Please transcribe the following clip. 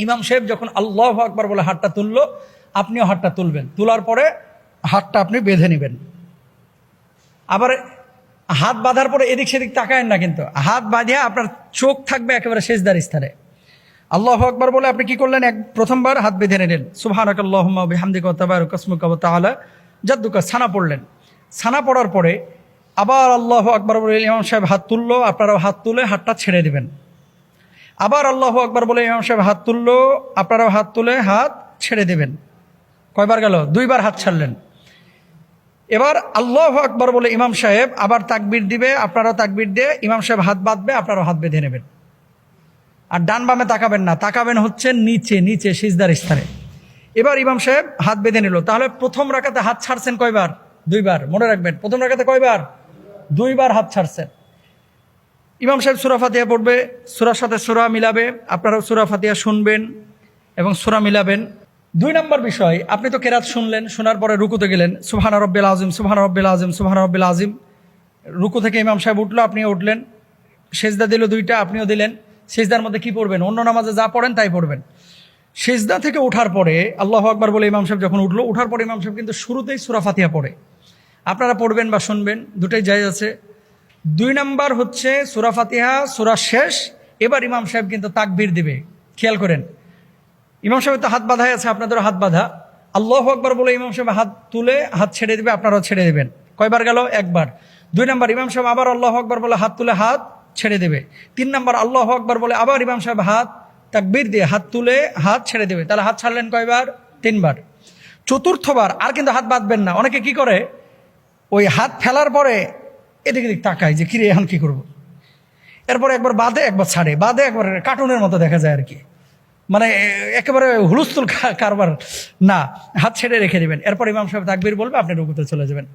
ইমাম সাহেব যখন আল্লাহু আকবার বলে হাতটা তুললো, আপনিও হাতটা তুলবেন। তোলার পরে হাতটা আপনি বেঁধে নেবেন। আবার হাত বাঁধার পরে এদিক সেদিক তাকায়েন না, কিন্তু হাত বাঁধিয়া আপনার চোখ থাকবে একেবারে সেজদার স্থানে। আল্লাহু আকবার বলে আপনি কি করলেন? প্রথমবার হাত বেঁধে নিলেন, সুবহানাকাল্লাহুম্মা ওয়া বিহামদিকা ওয়া তাবারাকা ইসমুকা ওয়া তাআলা জাদ্দুকা, ছানা পড়লেন। ছানা পড়ার পরে আবার আল্লাহু আকবার বলে ইমাম সাহেব হাত তুললো, আপনারাও হাত তুলে হাতটা ছেড়ে দিবেন। আবার আল্লাহু আকবার বলে ইমাম সাহেব হাত তুললো, আপনারাও হাত তুলে হাত ছেড়ে দেবেন। কয়বার গেল? দুইবার হাত ছাড়লেন। এবার আল্লাহু আকবার বলে ইমাম সাহেব আবার তাকবীর দিবে, আপনারাও তাকবীর দিয়ে ইমাম সাহেব হাত বাঁধবে, আপনারাও হাত বেঁধে নেবেন। আর ডান বামে তাকাবেন না, তাকাবেন হচ্ছে নিচে, নিচে সিজদার স্থানে। এবার ইমাম সাহেব হাত বেঁধে নিল। তাহলে প্রথম রাকাতে হাত ছাড়ছেন কয়বার? দুইবার। মনে রাখবেন, প্রথম রাকাতে কয়বার? দুইবার হাত ছাড়ছেন। ইমাম সাহেব সূরা ফাতিহা পড়বে, সূরার সাথে সূরা মিলাবে, আপনারাও সূরা ফাতিহা শুনবেন এবং সূরা মিলাবেন। 2 নম্বর বিষয়, আপনি তো কেরাত শুনলেন, শোনার পরে রুকুতে গেলেন, সুবহানা রাব্বিল আযীম, সুবহানা রাব্বিল আযীম, সুবহানা রাব্বিল আযীম। রুকু থেকে ইমাম সাহেব উঠলো, আপনিও উঠলেন। সেজদা দিল 2টা, আপনিও দিলেন। সেজদার মধ্যে কি পড়বেন? অন্য নামাজে যা পড়েন তাই পড়বেন। সেজদা থেকে ওঠার পরে আল্লাহু আকবার বলে ইমাম সাহেব যখন উঠলো, উঠার পরে ইমাম সাহেব কিন্তু শুরুতেই সূরা ফাতিহা পড়ে। আপনারা পড়বেন বা শুনবেন, দুটাই জায়েজ আছে। 2 নম্বর হচ্ছে সূরা ফাতিহা, সূরা শেষ। এবার ইমাম সাহেব কিন্তু তাকবীর দিবে। খেয়াল করেন, ইমাম সাহেব তো হাত বাঁধাই আছে, আপনাদেরও হাত বাঁধা। আল্লাহু আকবার বলে ইমাম সাহেব হাত তুলে হাত ছেড়ে দিবে, আপনারাও ছেড়ে দেবেন। কয়বার গেল? একবার। 2 নম্বর, ইমাম সাহেব আবার আল্লাহু আকবার বলে হাত তুলে হাত ছেড়ে দেবে। 3 নম্বর, আল্লাহু আকবার বলে আবার ইমাম সাহেব হাত তাকবীর দিয়ে হাত তুলে হাত ছেড়ে দেবে। তাহলে হাত ছাড়লেন কয়বার? 3 বার। চতুর্থবার আর কিন্তু হাত বাঁধবেন না। অনেকে কি করে, ওই হাত ফেলার পরে এদিক এদিক তাকায় যে কিরে এখন কি করব। এরপরে একবার বাঁধে, একবার ছাড়ে, বাঁধে একবার, কার্টুনের মতো দেখা যায় আর কি। মানে একেবারে হুলস্থুল কারবার না, হাত ছেড়ে রেখে দিবেন। এরপর ইমাম সাহেব তাকবীর বলবে, আপনি রুকুতে চলে যাবেন।